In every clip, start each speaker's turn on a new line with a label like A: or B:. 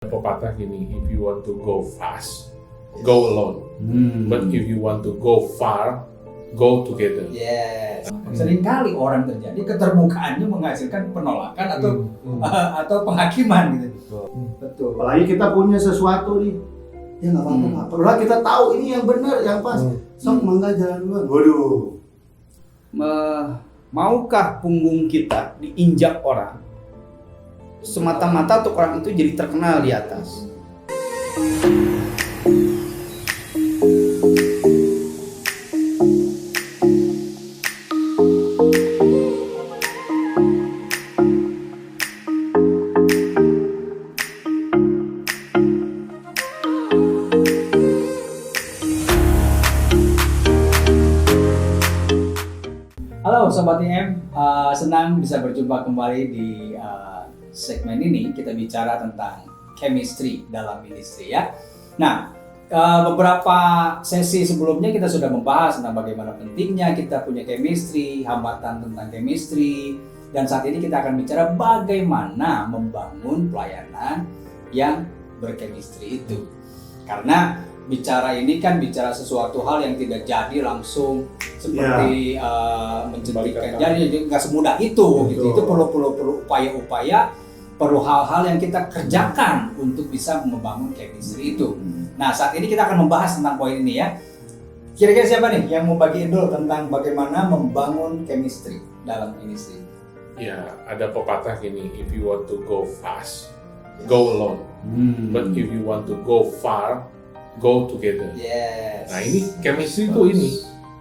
A: Pepatah gini, if you want to go fast, go alone. But if you want to go far, go together.
B: Yes. Seringkali orang terjadi keterbukaannya menghasilkan penolakan atau penghakiman gitu. Betul.
C: Apalagi kita punya sesuatu nih, ya nggak apa-apa Pak. Padahal kita tahu ini yang benar, yang pas. Sok mangga jalan duluan. Waduh.
B: Maukah punggung kita diinjak orang semata-mata untuk orang itu jadi terkenal di atas? Halo Sobat IM, senang bisa berjumpa kembali di segmen ini. Kita bicara tentang chemistry dalam industri ya. Nah, beberapa sesi sebelumnya kita sudah membahas tentang bagaimana pentingnya kita punya chemistry, hambatan tentang chemistry, dan saat ini kita akan bicara bagaimana membangun pelayanan yang berchemistry itu. Karena bicara ini kan bicara sesuatu hal yang tidak jadi langsung seperti mencetikkan, jadi nggak semudah itu gitu. Itu perlu upaya-upaya, perlu hal-hal yang kita kerjakan untuk bisa membangun chemistry itu. Nah, saat ini kita akan membahas tentang poin ini ya. Kira-kira siapa nih yang mau bagi dulu tentang bagaimana membangun chemistry dalam industri?
A: Ya, ada pepatah gini, if you want to go fast, go alone. But if you want to go far, go together.
B: Yes.
A: Nah, ini chemistry itu ini.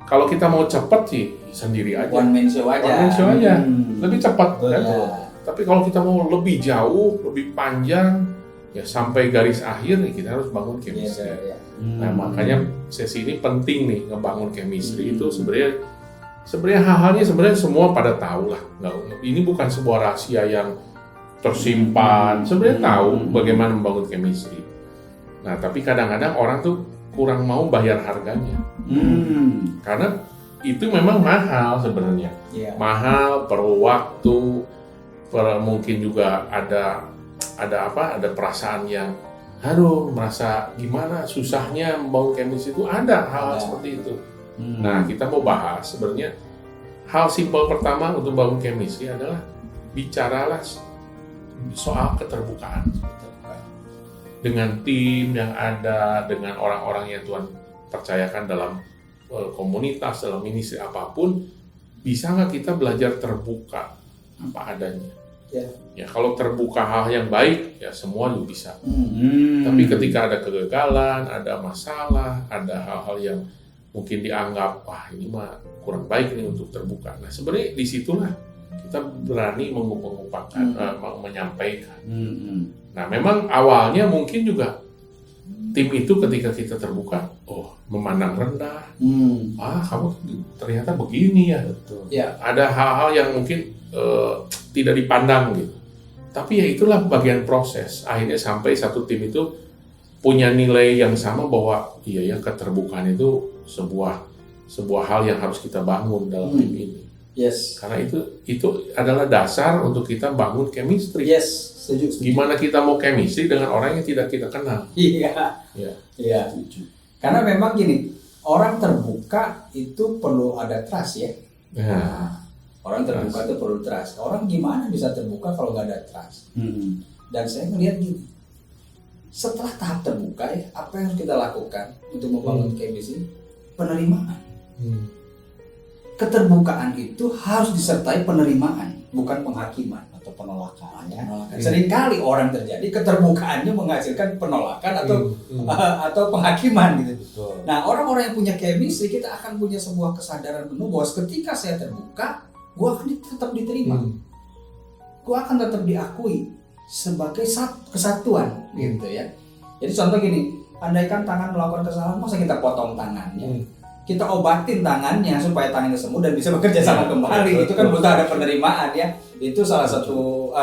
A: Kalau kita mau cepat sih sendiri aja.
B: One man show aja.
A: One man show aja. Lebih cepat kan.
B: Ya.
A: Tapi kalau kita mau lebih jauh, lebih panjang, ya sampai garis akhir nih kita harus bangun chemistry.
B: Ya.
A: Nah, makanya sesi ini penting nih ngebangun chemistry itu sebenarnya hal-halnya sebenarnya semua pada tahu lah. Ini bukan sebuah rahasia yang tersimpan. Sebenarnya tahu bagaimana membangun chemistry. Nah, tapi kadang-kadang orang tuh kurang mau bayar harganya. Karena itu memang mahal sebenarnya.
B: Yeah.
A: Mahal, perlu waktu, mungkin juga ada perasaan yang merasa gimana susahnya membangun chemistry itu, ada hal seperti itu. Nah, kita mau bahas sebenarnya hal simpel pertama untuk bangun chemistry adalah bicaralah soal keterbukaan. Dengan tim yang ada, dengan orang-orang yang Tuhan percayakan dalam komunitas, dalam ministry apapun, bisa nggak kita belajar terbuka apa adanya? Ya, kalau terbuka hal yang baik, ya semua juga bisa. Tapi ketika ada kegagalan, ada masalah, ada hal-hal yang mungkin dianggap, wah ini mah kurang baik nih untuk terbuka. Nah, sebenarnya disitulah kita berani mengungkapkan, menyampaikan. Nah, memang awalnya mungkin juga tim itu ketika kita terbuka, memandang rendah. Kamu ternyata begini ya.
B: Betul. Ya.
A: Ada hal-hal yang mungkin tidak dipandang gitu. Tapi ya itulah bagian proses. Akhirnya sampai satu tim itu punya nilai yang sama bahwa iya ya, keterbukaan itu sebuah hal yang harus kita bangun dalam tim ini.
B: Yes.
A: Karena itu adalah dasar untuk kita bangun chemistry.
B: Yes. Setuju.
A: Gimana kita mau chemistry dengan orang yang tidak kita kenal?
B: Iya. Karena memang gini, orang terbuka itu perlu ada trust ya. Orang terbuka itu perlu trust. Orang gimana bisa terbuka kalau nggak ada trust? Dan saya melihat gini, setelah tahap terbuka ya, apa yang harus kita lakukan untuk membangun chemistry? Penerimaan. Keterbukaan itu harus disertai penerimaan, bukan penghakiman atau penolakan. Ya. Seringkali orang terjadi keterbukaannya menghasilkan penolakan atau penghakiman gitu.
C: Betul.
B: Nah, orang-orang yang punya chemistry, kita akan punya sebuah kesadaran penuh bahwa ketika saya terbuka, gue akan tetap diterima, gue akan tetap diakui sebagai kesatuan gitu ya. Jadi contoh gini, andaikan tangan melakukan kesalahan, masa kita potong tangannya? Kita obatin tangannya supaya tangannya sembuh dan bisa bekerja sama kembali. Itu kan butuh ada penerimaan ya. Itu salah satu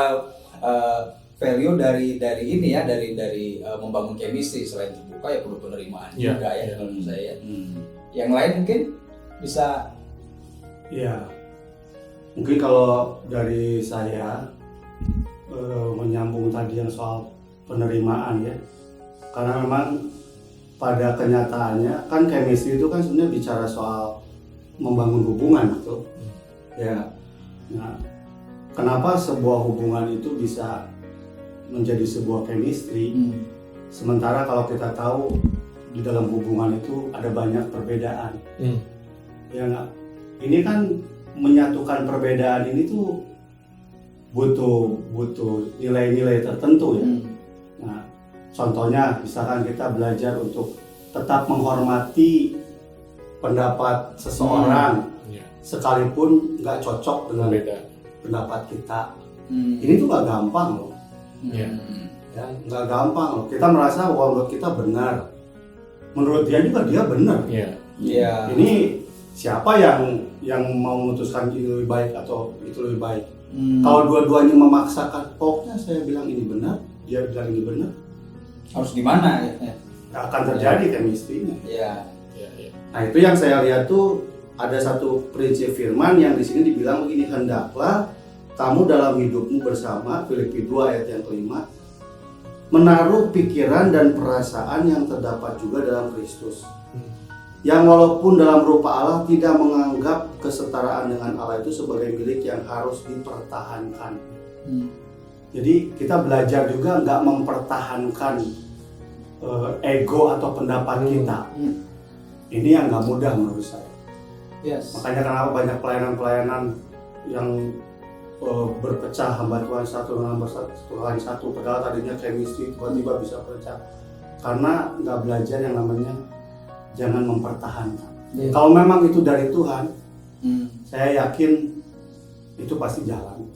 B: value dari ini ya, dari membangun chemistry. Selain terbuka ya perlu penerimaan juga ya menurut saya. Yang lain mungkin bisa.
C: Ya, mungkin kalau dari saya menyambung tadi yang soal penerimaan ya. Karena memang pada kenyataannya kan chemistry itu kan sebenarnya bicara soal membangun hubungan gitu. Ya. Nah, kenapa sebuah hubungan itu bisa menjadi sebuah chemistry? Sementara kalau kita tahu di dalam hubungan itu ada banyak perbedaan. Ya nggak? Ini kan menyatukan perbedaan ini tuh butuh nilai-nilai tertentu ya. Nah, contohnya misalkan kita belajar untuk tetap menghormati pendapat seseorang sekalipun nggak cocok dengan pendapat kita. Ini tuh nggak gampang loh. Ya, nggak gampang loh. Kita merasa bahwa menurut kita benar, menurut dia juga dia benar. Ini siapa yang mau memutuskan ini lebih baik atau itu lebih baik? Kalau dua-duanya memaksakan, pokoknya saya bilang ini benar, dia bilang ini benar,
B: harus gimana ya?
C: Nggak akan terjadi chemistry-nya. Nah, itu yang saya lihat tuh ada satu prinsip firman yang di sini dibilang begini, hendaklah kamu dalam hidupmu bersama, Filipi 2 ayat yang kelima, menaruh pikiran dan perasaan yang terdapat juga dalam Kristus. Yang walaupun dalam rupa Allah tidak menganggap kesetaraan dengan Allah itu sebagai milik yang harus dipertahankan. Jadi kita belajar juga nggak mempertahankan ego atau pendapat kita. Ini yang nggak mudah menurut saya. Makanya kenapa banyak pelayanan-pelayanan yang berpecah, hamba Tuhan satu dengan hamba Tuhan satu, padahal tadinya chemistry tiba-tiba bisa pecah karena nggak belajar yang namanya jangan mempertahankan. Kalau memang itu dari Tuhan, saya yakin itu pasti jalan.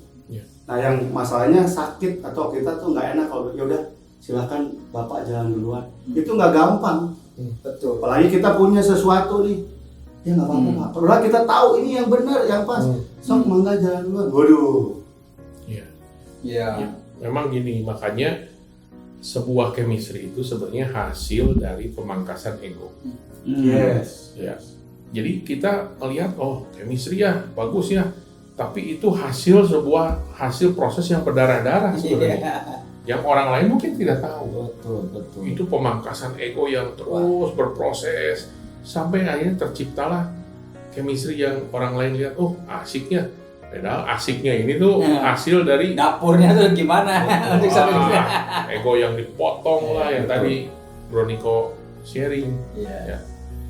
C: Nah, yang masalahnya sakit atau kita tuh nggak enak kalau yaudah silakan Bapak jalan duluan. Itu nggak gampang.
B: Betul.
C: Apalagi kita punya sesuatu nih, ya nggak apa-apa Pak. Padahal kita tahu ini yang benar, yang pas. Sok mangga jalan duluan. Waduh.
A: Memang gini, makanya sebuah chemistry itu sebenarnya hasil dari pemangkasan ego. Jadi kita melihat, oh chemistry ya bagus ya, tapi itu hasil proses yang berdarah-darah sebenarnya. Yang orang lain mungkin tidak tahu.
B: Betul.
A: Itu pemangkasan ego yang terus berproses sampai akhirnya terciptalah chemistry yang orang lain lihat, oh asiknya. Padahal asiknya ini tuh hasil dari
B: dapurnya tuh gimana untuk
A: ego yang dipotong lah, yang tadi Broniko sharing.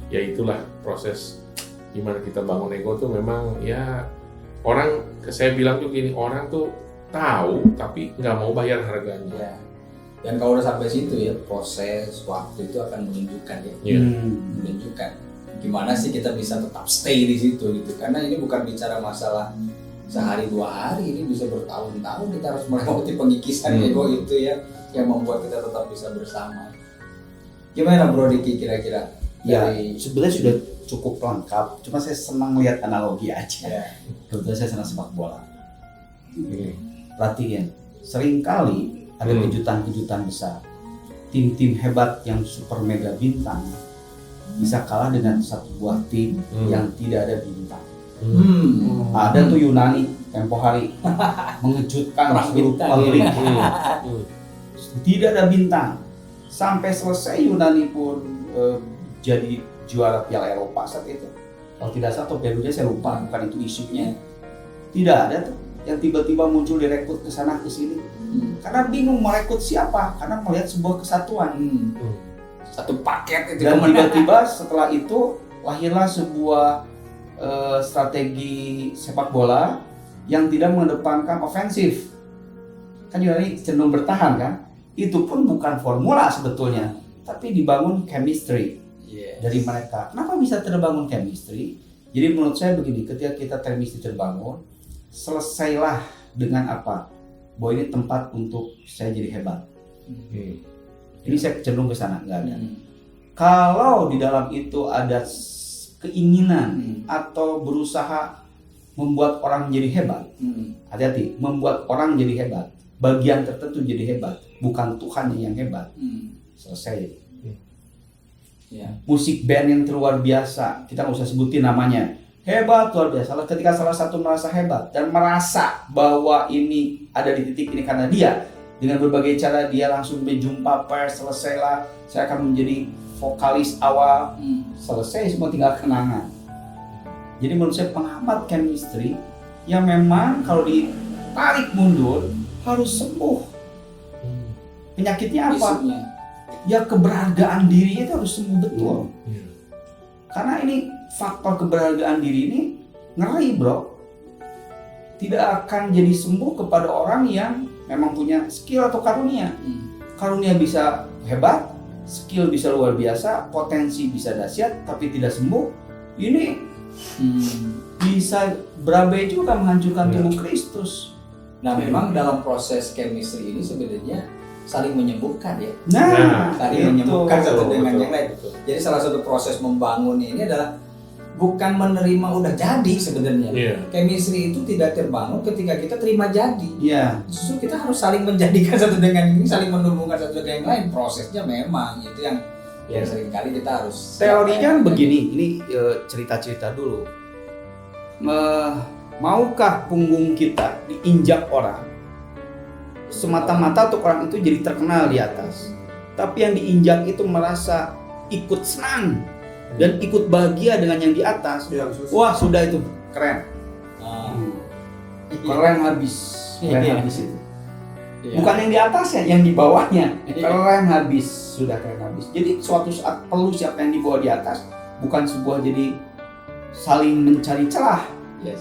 A: Ya itulah proses gimana kita bangun ego tuh memang ya orang, saya bilang tuh gini, orang tuh tahu tapi nggak mau bayar harganya.
B: Dan kalau udah sampai situ ya proses waktu itu akan menunjukkan menunjukkan gimana sih kita bisa tetap stay di situ gitu, karena ini bukan bicara masalah sehari dua hari, ini bisa bertahun-tahun kita harus melewati pengikisan ego itu ya, yang membuat kita tetap bisa bersama. Gimana Bro Diki kira-kira?
D: Sebenarnya sudah cukup lengkap, cuma saya senang lihat analogi aja. Kebetulan saya senang sepak bola. Perhatiin, seringkali ada kejutan-kejutan besar. Tim-tim hebat yang super mega bintang bisa kalah dengan satu buah tim yang tidak ada bintang. Ada tuh Yunani tempo hari mengejutkan seluruh pabrik. Tidak ada bintang. Sampai selesai Yunani pun jadi juara Piala Eropa saat itu. Kalau tidak salah atau Piala Dunia saya lupa, bukan itu isunya. Tidak ada tuh yang tiba-tiba muncul direkrut ke sana ke sini. Karena bingung merekrut siapa, karena melihat sebuah kesatuan.
B: Satu paket itu.
D: Dan tiba-tiba setelah itu lahirlah sebuah strategi sepak bola yang tidak mengedepankan ofensif. Kan Yunani cenderung bertahan kan? Itu pun bukan formula sebetulnya, tapi dibangun chemistry dari mereka. Kenapa bisa terbangun chemistry? Jadi menurut saya begini, ketika kita chemistry terbangun, selesailah dengan apa? Bahwa ini tempat untuk saya jadi hebat. Ini saya cenderung ke sana, nggak ada. Kalau di dalam itu ada keinginan atau berusaha membuat orang menjadi hebat, hati-hati, membuat orang jadi hebat, bagian tertentu jadi hebat, bukan Tuhan yang hebat. Selesai. Musik band yang luar biasa, kita nggak usah sebutin namanya, hebat luar biasa. Ketika salah satu merasa hebat dan merasa bahwa ini ada di titik ini karena dia, Dengan berbagai cara dia langsung berjumpa pers, selesailah, saya akan menjadi vokalis awal, selesai semua tinggal kenangan. Jadi menurut saya pengamat chemistry yang memang kalau ditarik mundur harus sembuh. Penyakitnya apa?
B: Isunya.
D: Ya keberhargaan dirinya itu harus sembuh betul. Karena ini faktor keberhargaan diri ini ngeri bro. Tidak akan jadi sembuh kepada orang yang memang punya skill atau karunia. Karunia bisa hebat, skill bisa luar biasa, potensi bisa dahsyat, tapi tidak sembuh. Ini bisa berabai juga menghancurkan tubuh Kristus.
B: Nah, memang dalam proses chemistry ini sebenarnya saling menyembuhkan ya. Saling menyembuhkan satu dengan yang lain. Jadi salah satu proses membangun ini adalah bukan menerima udah jadi sebenarnya. Chemistry itu tidak terbangun ketika kita terima jadi. Justru kita harus saling menjadikan satu dengan ini, saling menumbuhkan satu dengan yang lain. Prosesnya memang itu yang seringkali kita harus.
D: Teorinya begini, ini cerita-cerita dulu. Maukah punggung kita diinjak orang? Semata-mata untuk orang itu jadi terkenal di atas. Tapi yang diinjak itu merasa ikut senang dan ikut bahagia dengan yang di atas. Wah, sudah itu keren. Keren habis. Keren habis itu. Bukan yang di atasnya, yang di bawahnya. Keren habis, sudah keren habis. Jadi suatu saat perlu siapa yang di bawah di atas, bukan sebuah jadi saling mencari celah,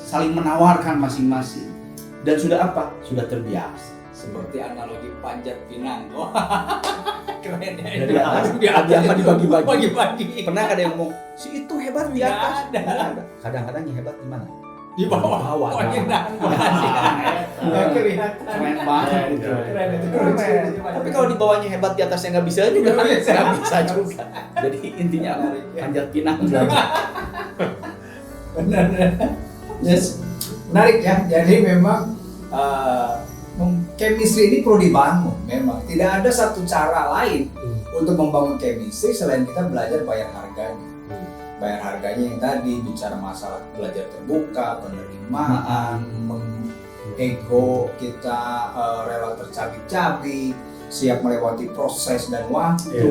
D: saling menawarkan masing-masing. Dan sudah apa? Sudah terbiasa.
B: Seperti analogi panjat pinang. Keren ya.
D: Dari atas apa dibagi-bagi.
B: Bagi-bagi.
D: Pernah ada yang ngomong, si itu hebat di atas.
B: Nggak ada.
D: Kadang-kadang yang hebat di mana?
B: Di bawah.
D: Bawah.
B: Kelihatan.
D: Keren banget itu.
B: Keren itu.
D: Tapi kalau di bawahnya hebat, di atasnya nggak bisa juga. Nggak bisa juga. Jadi intinya apa? Panjat pinang belajar.
B: Benar. Yes. Menarik ya. Jadi memang chemistry ini perlu dibangun. Memang tidak ada satu cara lain untuk membangun chemistry selain kita belajar bayar harganya. Bayar harganya yang tadi bicara masalah belajar terbuka, penerimaan, ego kita rela tercabik-cabik, siap melewati proses dan waktu,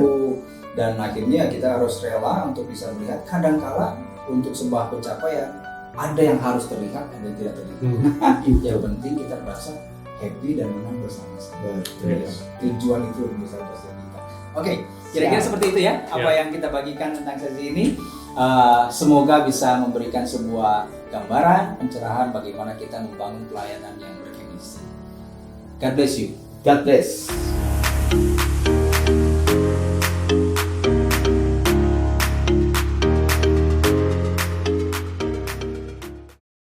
B: dan akhirnya kita harus rela untuk bisa melihat kadangkala untuk sebuah pencapaian ada yang harus terlihat, ada yang tidak terlihat. Yang penting kita merasa happy dan menang bersama-sama. Tujuan itu lebih besar dari kita. Oke, kira-kira seperti itu ya apa yang kita bagikan tentang sesi ini. Semoga bisa memberikan sebuah gambaran, pencerahan bagaimana kita membangun pelayanan yang berchemistry. God bless you.
D: God bless.